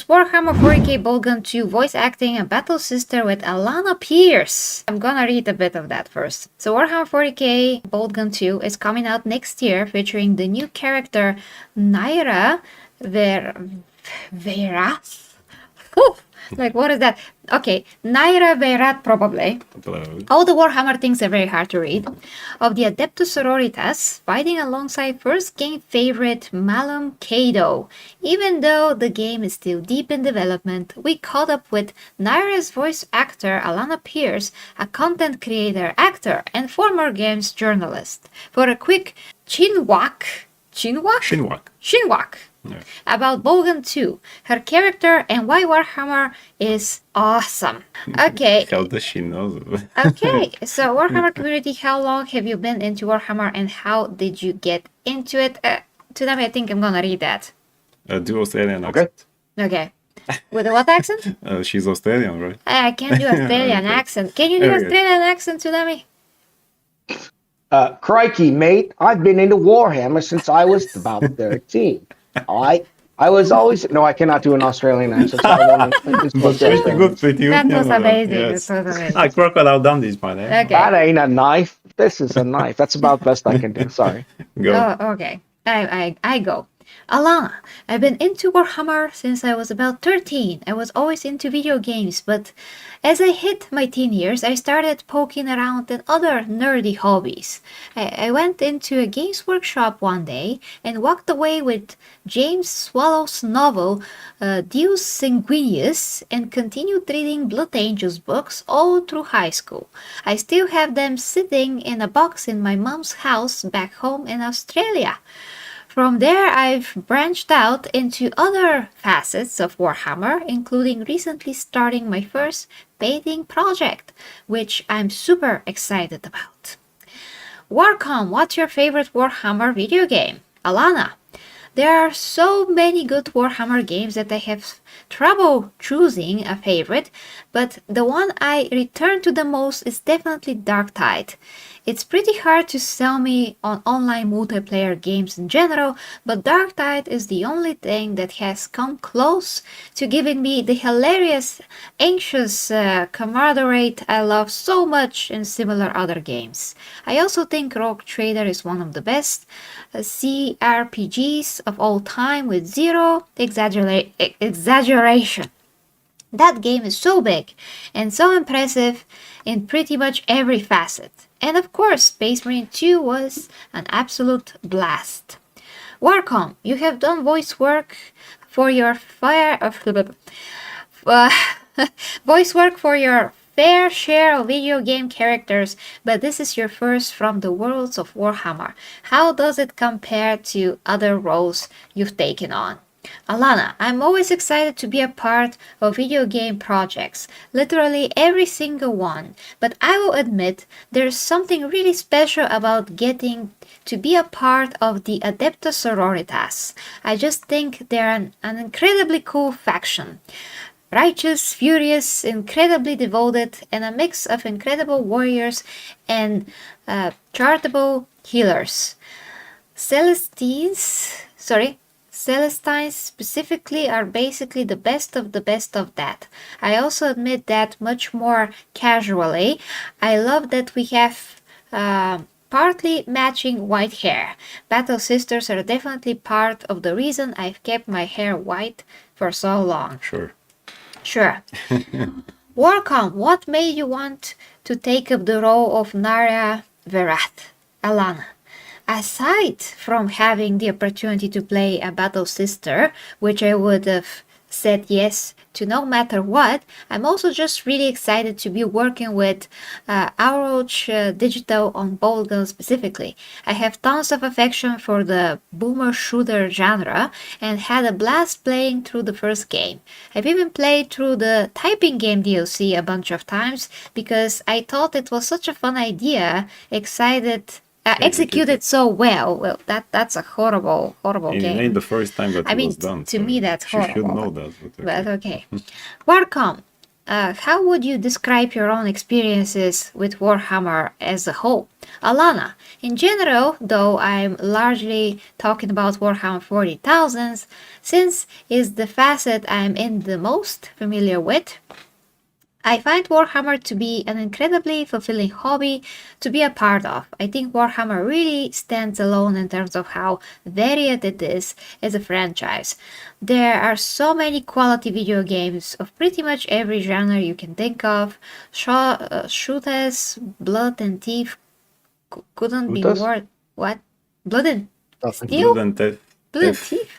Warhammer 40k Boltgun 2 voice acting and battle sister with Alanah Pearce. I'm gonna read a bit of that first. So Warhammer 40k Boltgun 2 is coming out next year, featuring the new character Naira Veras. Like, what is that? Okay, Naira Verat, probably. All the Warhammer things are very hard to read. Of the Adeptus Sororitas, fighting alongside first game favorite Malum Kado. Even though the game is still deep in development, we caught up with Naira's voice actor Alanah Pearce, a content creator, actor, and former games journalist, for a quick Chinwag Yeah. about Boltgun 2, her character, and why Warhammer is awesome. Okay. How does she know? Okay, so Warhammer community, how long have you been into Warhammer and how did you get into it? Tsunami, I think I'm gonna read that. Do Australian accent. Okay. With a what accent? She's Australian, right? I can't do Australian Okay. accent. Can you do There we go. Australian accent, Tsunami? Crikey, mate, I've been into Warhammer since I was about 13. I was always... No, I cannot do an Australian accent. So I won't- But pretty good, pretty good. That was Yeah, amazing. yes. That was amazing. Crocodile Dundee is my name. Okay. That ain't a knife. This is a knife. That's about the best I can do. Sorry. Go. Oh, okay. I go. Alanah, I've been into Warhammer since I was about 13. I was always into video games, but as I hit my teen years, I started poking around in other nerdy hobbies. I went into a games workshop one day and walked away with James Swallow's novel Deus Sanguinius and continued reading Blood Angels books all through high school. I still have them sitting in a box in my mom's house back home in Australia. From there, I've branched out into other facets of Warhammer, including recently starting my first painting project, which I'm super excited about. Warcom, what's your favorite Warhammer video game? Alanah, there are so many good Warhammer games that I have trouble choosing a favorite, but the one I return to the most is definitely Darktide. It's pretty hard to sell me on online multiplayer games in general, but Darktide is the only thing that has come close to giving me the hilarious, anxious camaraderie I love so much in similar other games. I also think Rogue Trader is one of the best CRPGs of all time with zero exaggeration. That game is so big and so impressive in pretty much every facet. And of course, Space Marine 2 was an absolute blast. Warcom, you have done voice work for your voice work for your fair share of video game characters, but this is your first from the worlds of Warhammer. How does it compare to other roles you've taken on? Alanah, I'm always excited to be a part of video game projects, literally every single one, but I will admit there's something really special about getting to be a part of the Adeptus Sororitas. I just think they're an incredibly cool faction. Righteous, furious, incredibly devoted, and a mix of incredible warriors and charitable healers. Celestines specifically are basically the best of that. I also admit that much more casually. I love that we have partly matching white hair. Battle Sisters are definitely part of the reason I've kept my hair white for so long. Sure. Warcom, what made you want to take up the role of Naira Verat? Alanah, aside from having the opportunity to play a battle sister, which I would have said yes to no matter what, I'm also just really excited to be working with Ouroch Digital on Boltgun specifically. I have tons of affection for the boomer shooter genre and had a blast playing through the first game. I've even played through the typing game DLC a bunch of times because I thought it was such a fun idea, executed so well. Well, that's a horrible It game. ain't the first time that it was done. To me, that's you horrible. should know that. But okay. Warcom, How would you describe your own experiences with Warhammer as a whole? Alanah, in general, though I'm largely talking about Warhammer 40,000, since it's the facet I'm in the most familiar with, I find Warhammer to be an incredibly fulfilling hobby to be a part of. I think Warhammer really stands alone in terms of how varied it is as a franchise. There are so many quality video games of pretty much every genre you can think of. Shooters, Blood and Thief couldn't be Shooters? more. What? Blood and Nothing. Steel? Blood and Death. Blood and Thief?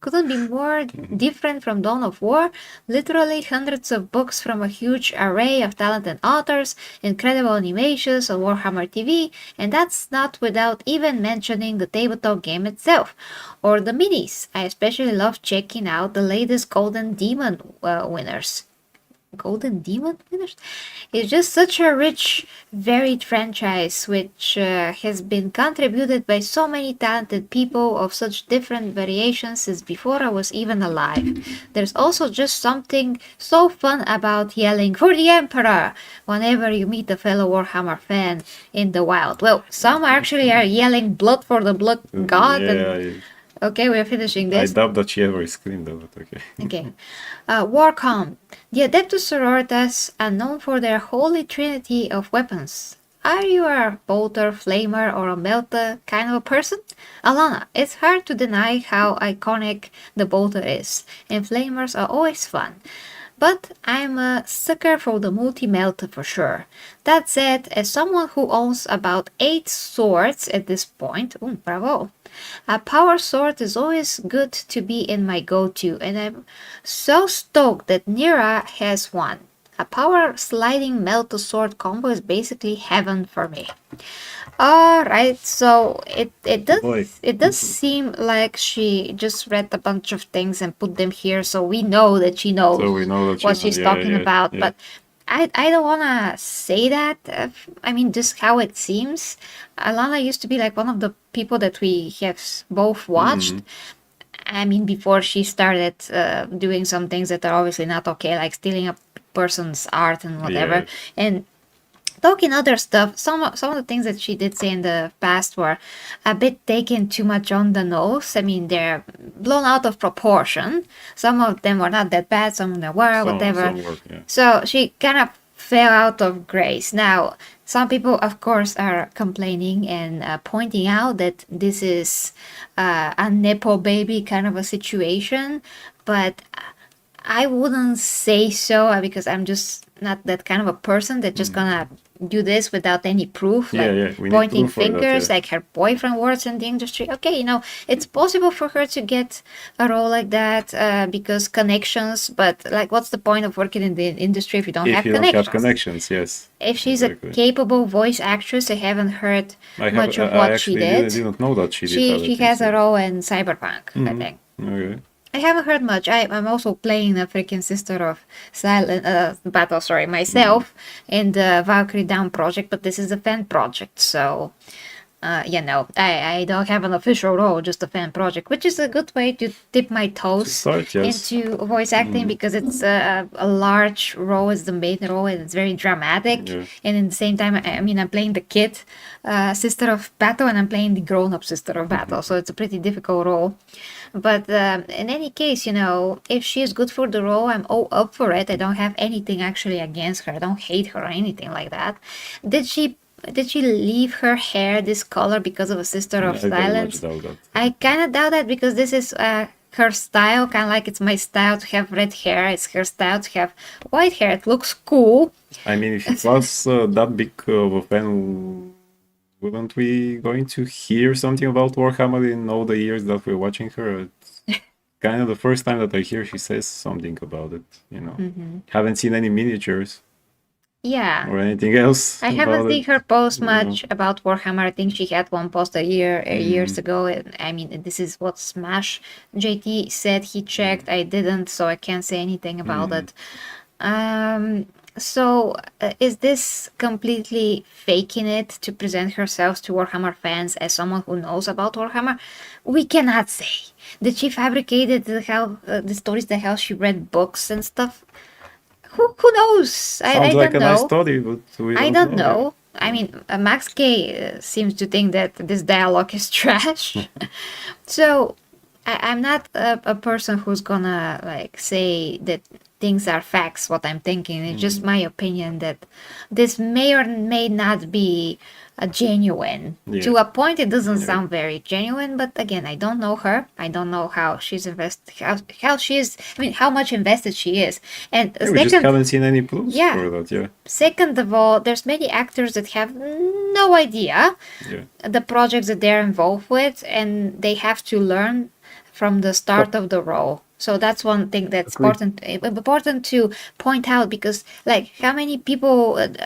Couldn't be more different from Dawn of War. Literally hundreds of books from a huge array of talented authors, incredible animations on Warhammer TV, and that's not without even mentioning the tabletop game itself, or the minis. I especially love checking out the latest Golden Demon winners. Golden Demon winners? It's just such a rich, varied franchise which has been contributed by so many talented people of such different variations since before I was even alive. There's also just something so fun about yelling for the Emperor whenever you meet a fellow Warhammer fan in the wild. Well, some actually are yelling blood for the blood god. And okay, we're finishing this. I doubt that she ever screamed that, but okay. Okay. Warcom. The Adeptus Sororitas are known for their holy trinity of weapons. Are you a bolter, flamer, or a melter kind of a person? Alanah, it's hard to deny how iconic the bolter is, and flamers are always fun. But I'm a sucker for the multi-melter for sure. That said, as someone who owns about 8 swords at this point, bravo, a power sword is always good to be in my go-to, and I'm so stoked that Nira has one. A power sliding melter sword combo is basically heaven for me. Alright, so it does seem like she just read a bunch of things and put them here, so we know that she knows So we know that what she's talking about. yeah. But I don't wanna say that. I mean, just how it seems. Alanah used to be like one of the people that we have both watched. I mean, before she started doing some things that are obviously not okay, like stealing a person's art and whatever. And talking other stuff, some of the things that she did say in the past were a bit taken too much on the nose. I mean, they're blown out of proportion. Some of them were not that bad, some of them were, whatever. Some work, yeah. So she kind of fell out of grace. Now, some people, of course, are complaining and pointing out that this is a Nepo baby kind of a situation, but I wouldn't say so because I'm just not that kind of a person that's just gonna do this without any proof, We like need pointing proof for that, fingers, yeah. like her boyfriend works in the industry. Okay, it's possible for her to get a role like that because connections, but like what's the point of working in the industry if you don't If have you connections? don't have connections, yes. If she's Exactly. a capable voice actress, I haven't heard much of I what she actually did. didn't know that she did other She things, has a yeah. role in Cyberpunk, I think. Okay. I haven't heard much. I'm also playing a freaking Sister of Silent Battle, myself in the Valkyrie Down project, but this is a fan project, so I don't have an official role, just a fan project, which is a good way to dip my toes start, yes. into voice acting because it's a large role, it's the main role, and it's very dramatic. Yeah. And at the same time, I mean, I'm playing the kid Sister of Battle, and I'm playing the grown-up Sister of Battle, so it's a pretty difficult role. But in any case, if she is good for the role, I'm all up for it. I don't have anything actually against her. I don't hate her or anything like that. Did she leave her hair this color because of a Sister of I very Silence? much doubt that. I kind of doubt that because this is her style, kind of like it's my style to have red hair. It's her style to have white hair. It looks cool. I mean, if it was that big of a fan, wouldn't we going to hear something about Warhammer in all the years that we're watching her? It's kind of the first time that I hear she says something about it, Haven't seen any miniatures Yeah. or anything else. I haven't about seen it. her post much about Warhammer. I think she had one post a year, years ago. And, I mean, this is what Smash JT said he checked. I didn't, so I can't say anything about it. So, is this completely faking it to present herself to Warhammer fans as someone who knows about Warhammer? We cannot say. Did she fabricated the stories, the hell she read books and stuff? Who knows? I Sounds like don't a nice know. story, but we I don't don't know. know. I mean, Max K seems to think that this dialogue is trash. So I'm not a person who's gonna like say that things are facts, what I'm thinking. It's just my opinion that this may or may not be a genuine. Yeah. To a point, it doesn't Yeah. sound very genuine, but again, I don't know her. I don't know how she's how she is. I mean, how much invested she is. And Yeah, we just second, haven't seen any clues Yeah. for that. Yeah. second of all, there's many actors that have no idea Yeah. the projects that they're involved with, and they have to learn from the start of the role. So that's one thing that's Agreed. important to point out, because like how many people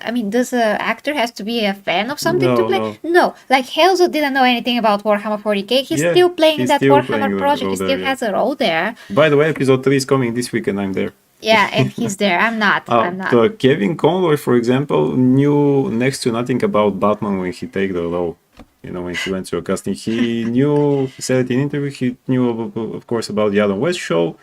I mean, does a actor has to be a fan of something to No, play? no. Like Helzo didn't know anything about Warhammer 40k. He's Yeah, still playing he's that still Warhammer playing the project. role He still there, yeah. has a role there. By the way, episode 3 is coming this week and I'm there. Yeah, and he's there. I'm not. Kevin Conroy, for example, knew next to nothing about Batman when he take the role. When he went to a casting, he said it in interview, he knew, of course, about the Adam West show,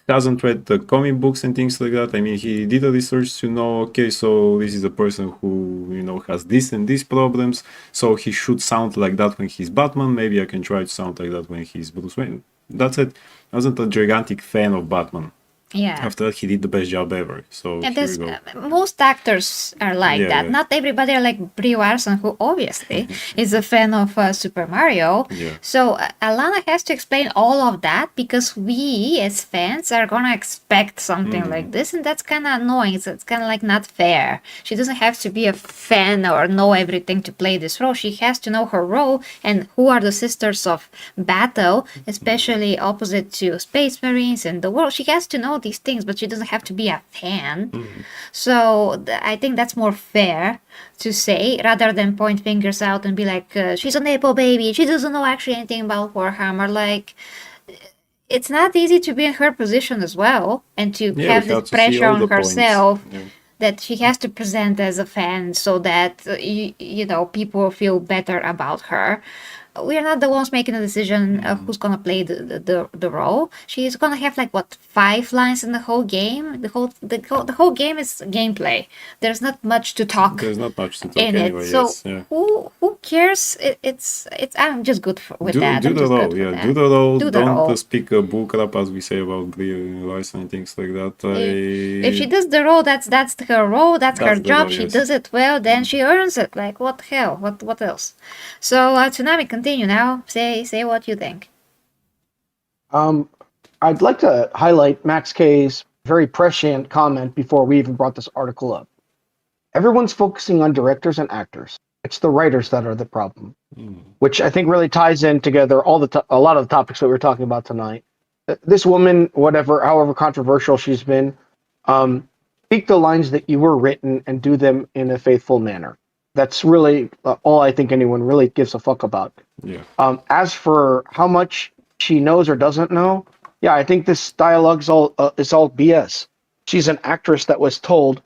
hasn't read the comic books and things like that. I mean, he did a research to know, okay, so this is a person who, has this and these problems, so he should sound like that when he's Batman. Maybe I can try to sound like that when he's Bruce Wayne. That's it. I wasn't a gigantic fan of Batman. Yeah. After that, he did the best job ever. So And here we go. most actors are like Yeah, that. yeah. Not everybody are like Brie Larson, who obviously is a fan of Super Mario. Yeah. So Alanah has to explain all of that, because we as fans are gonna expect something like this, and that's kind of annoying. It's kind of like not fair. She doesn't have to be a fan or know everything to play this role. She has to know her role and who are the Sisters of Battle, especially opposite to Space Marines and the world. She has to know these things, but she doesn't have to be a fan. So I think that's more fair to say, rather than point fingers out and be like, she's a Nepo baby, she doesn't know actually anything about Warhammer. Like, it's not easy to be in her position as well, and to Yeah, have we have this to see pressure all on the points. herself Yeah. that she has to present as a fan, so that people feel better about her. We're not the ones making the decision of who's gonna play the role. She's gonna have like 5 lines in the whole game. The whole game is gameplay. There's not much to talk There's not much to talk in anyway. it. So Yes, yeah. who cares? It's I'm just good with that. Do I'm the just good role, with yeah. that. Do the role. Do the Don't role. speak bull crap as we say about Brie Larson and things like that. If she does the role, that's her role, that's her That's the job. role, She yes. does it well, then she earns it. Like, what the hell? What else? So Tsunami, continue now. Say what you think. I'd like to highlight Max K's very prescient comment before we even brought this article up. Everyone's focusing on directors and actors. It's the writers that are the problem, which I think really ties in together a lot of the topics that we're talking about tonight. This woman, however controversial she's been, speak the lines that you were written and do them in a faithful manner. That's really all I think anyone really gives a fuck about. Yeah. As for how much she knows or doesn't know, yeah, I think this dialogue's all BS. She's an actress that was told,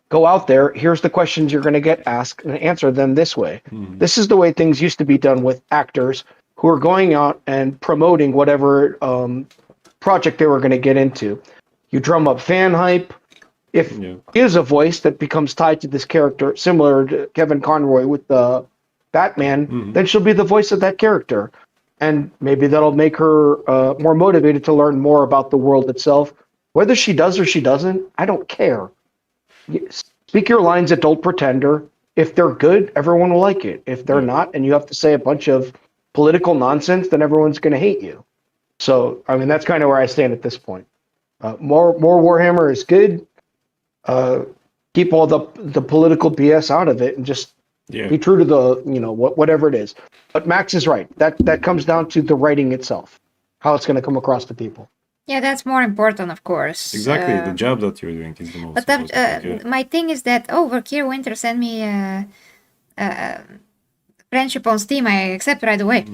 go out there, here's the questions you're going to get asked, and answer them this way. This is the way things used to be done with actors who are going out and promoting whatever project they were going to get into. You drum up fan hype. If is a voice that becomes tied to this character, similar to Kevin Conroy with the Batman, then she'll be the voice of that character. And maybe that'll make her more motivated to learn more about the world itself. Whether she does or she doesn't, I don't care. Speak your lines, adult pretender. If they're good, everyone will like it. If they're not, and you have to say a bunch of political nonsense, then everyone's going to hate you. So, I mean, that's kind of where I stand at this point. More Warhammer is good. Keep all the political BS out of it and just be true to the whatever it is. But Max is right. That comes down to the writing itself, how it's going to come across to people. Yeah, that's more important, of course. Exactly, the job that you're doing is the most important. But my thing is that Verkeer Winter sent me friendship on Steam. I accept right away.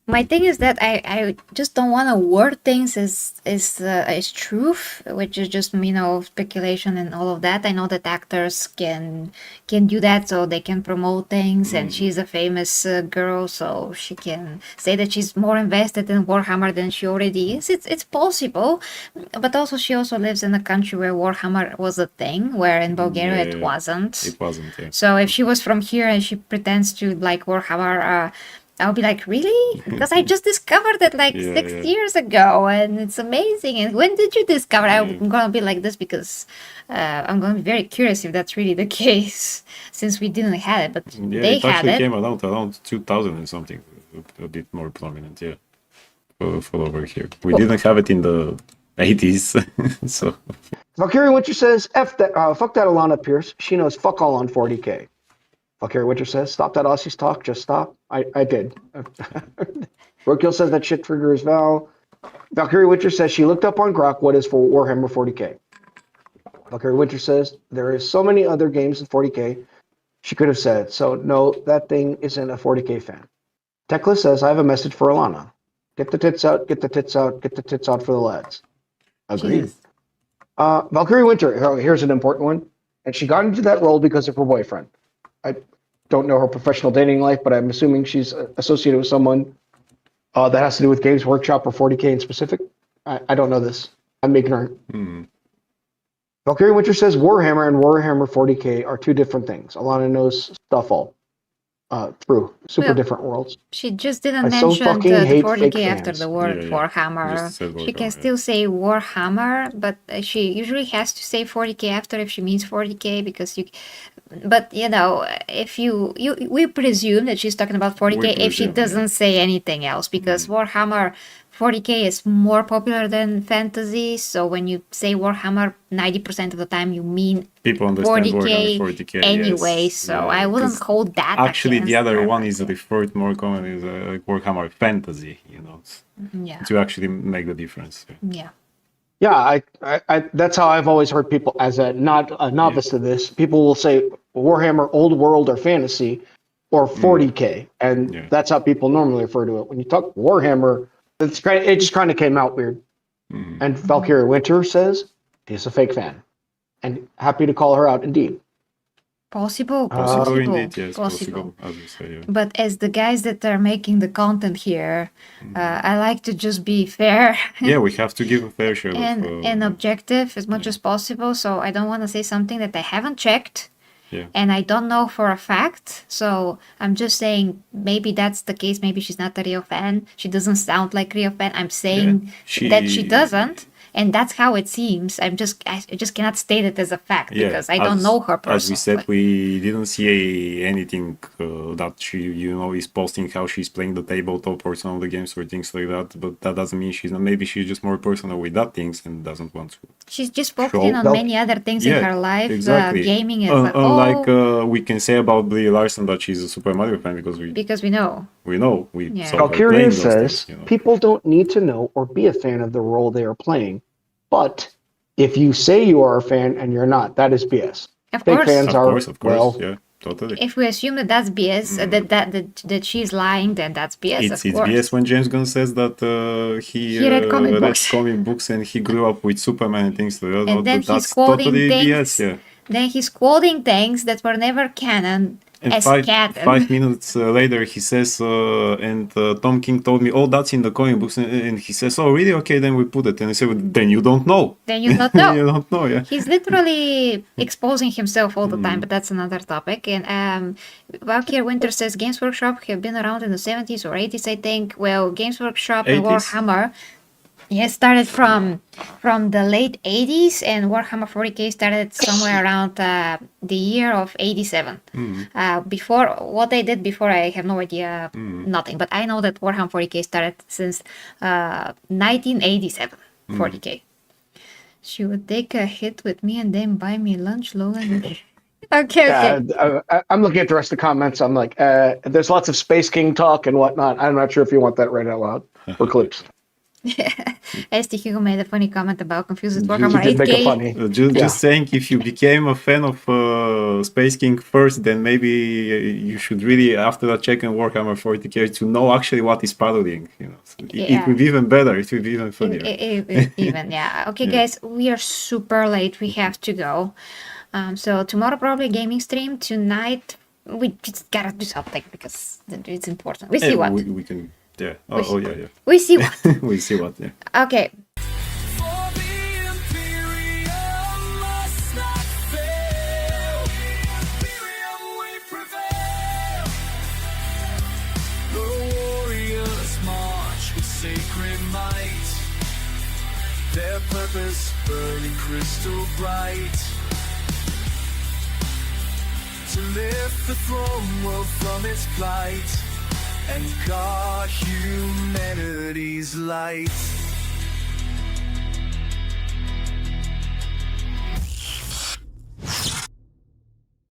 My thing is that I just don't want to word things as truth, which is just speculation and all of that. I know that actors can do that, so they can promote things, and she's a famous girl, so she can say that she's more invested in Warhammer than she already is. It's possible, but also she also lives in a country where Warhammer was a thing, where in Bulgaria it wasn't. It wasn't. Yeah. So if she was from here and she pretends to like Warhammer, I'll be like, really? Because I just discovered it like 6 years ago, and it's amazing. And when did you discover? I'm gonna be like this because I'm gonna be very curious if that's really the case, since we didn't have it, but they it had actually it. came around 2000 and something, a bit more prominent, for over here. We didn't have it in the 80s, so. Valkyrie Winter says, "F that, fuck that Alanah Pearce. She knows fuck all on 40k." Valkyrie Winter says, "Stop that Aussies talk. Just stop." I did. Roadkill says that shit triggers Val. Valkyrie Winter says she looked up on Grok what is for Warhammer 40k. Valkyrie Winter says there is so many other games in 40k. She could have said so. No, that thing isn't a 40k fan. Tekla says I have a message for Alanah. Get the tits out. Get the tits out. Get the tits out for the lads. Agreed. Jesus. Valkyrie Winter. Here's an important one. And she got into that role because of her boyfriend. I don't know her professional dating life, but I'm assuming she's associated with someone that has to do with Games Workshop or 40k in specific. I don't know this. I'm ignorant. Valkyrie Winter says Warhammer and Warhammer 40k are two different things. Alanah knows stuff all. True. Super different worlds. She just didn't I so mention fucking the hate 40k fake after fans. the word Just Warhammer. said She can Warhammer, still say Warhammer, but she usually has to say 40k after if she means 40k because you. But if we presume that she's talking about 40k if she doesn't say anything else, because Warhammer 40k is more popular than fantasy. So when you say Warhammer, 90% of the time you mean people understand 40k, 40k anyway. yes. So I wouldn't 'Cause hold that. actually the other her. one is referred more commonly as Warhammer Fantasy, Yeah. to actually make the difference. Yeah. Yeah, I that's how I've always heard people as a novice to this. People will say Warhammer Old World or Fantasy or 40k, and that's how people normally refer to it. When you talk Warhammer, it just kind of came out weird. And Valkyrie Winter says she's a fake fan, and happy to call her out indeed. Possible. Indeed, yes, possible, as you say. But as the guys that are making the content here, I like to just be fair. We have to give a fair share and objective as much as possible. So I don't want to say something that I haven't checked. And I don't know for a fact. So I'm just saying maybe that's the case. Maybe she's not a real fan. She doesn't sound like a real fan. I'm saying that she doesn't. And that's how it seems. I just cannot state it as a fact because I don't know her personally. As we said, we didn't see anything that she, is posting how she's playing the tabletop or some of the games or things like that. But that doesn't mean she's not. Maybe she's just more personal with that things and doesn't want to. She's just focusing on many other things in her life. Exactly. Gaming is unlike we can say about Brie Larson that she's a Super Mario fan because we know. We saw her playing Valkyria those says things, people don't need to know or be a fan of the role they are playing. But if you say you are a fan and you're not, that is BS. Fake fans of course, yeah, totally. If we assume that that's BS, that she's lying, then that's BS. It's BS when James Gunn says that he read comic books and he grew up with Superman and things like that. And then that's totally BS. Yeah. Then he's quoting things that were never canon. And 5 minutes later, he says, and Tom King told me, oh, that's in the comic books. And he says, oh, really? Okay, then we put it. And I said, then you don't know. Then you don't know. You don't know, yeah. He's literally exposing himself all the time, but that's another topic. And Valkyrie Winter says Games Workshop have been around in the 70s or 80s, I think. Well, Games Workshop 80s. And Warhammer started from the late 80s, and Warhammer 40k started somewhere around the year of 87. Before, what they did before, I have no idea, nothing. But I know that Warhammer 40k started since 1987, 40k. She would take a hit with me and then buy me lunch, Lola. Okay. I'm looking at the rest of the comments. I'm like, there's lots of Space King talk and whatnot. I'm not sure if you want that right out loud for clips. Esti Hugo made a funny comment about confused with She Warhammer She did make a 8K. funny. Just saying, if you became a fan of Space King first, then maybe you should really, after that, check in Warhammer 40k to know actually what is parodying. You know, so it Yeah. will be even better. It will be even funnier. Even, yeah. Okay, Yeah. guys, we are super late. We have to go. So tomorrow probably gaming stream. Tonight we just gotta do something because it's important. We see Yeah, what. we can. Yeah. Oh yeah, yeah. We see what. We see what. Yeah. Okay. For the imperium must not fail. Imperium we prevail. The warriors march with sacred might. Their purpose burning crystal bright. To lift the throne world from its plight and guard humanity's light.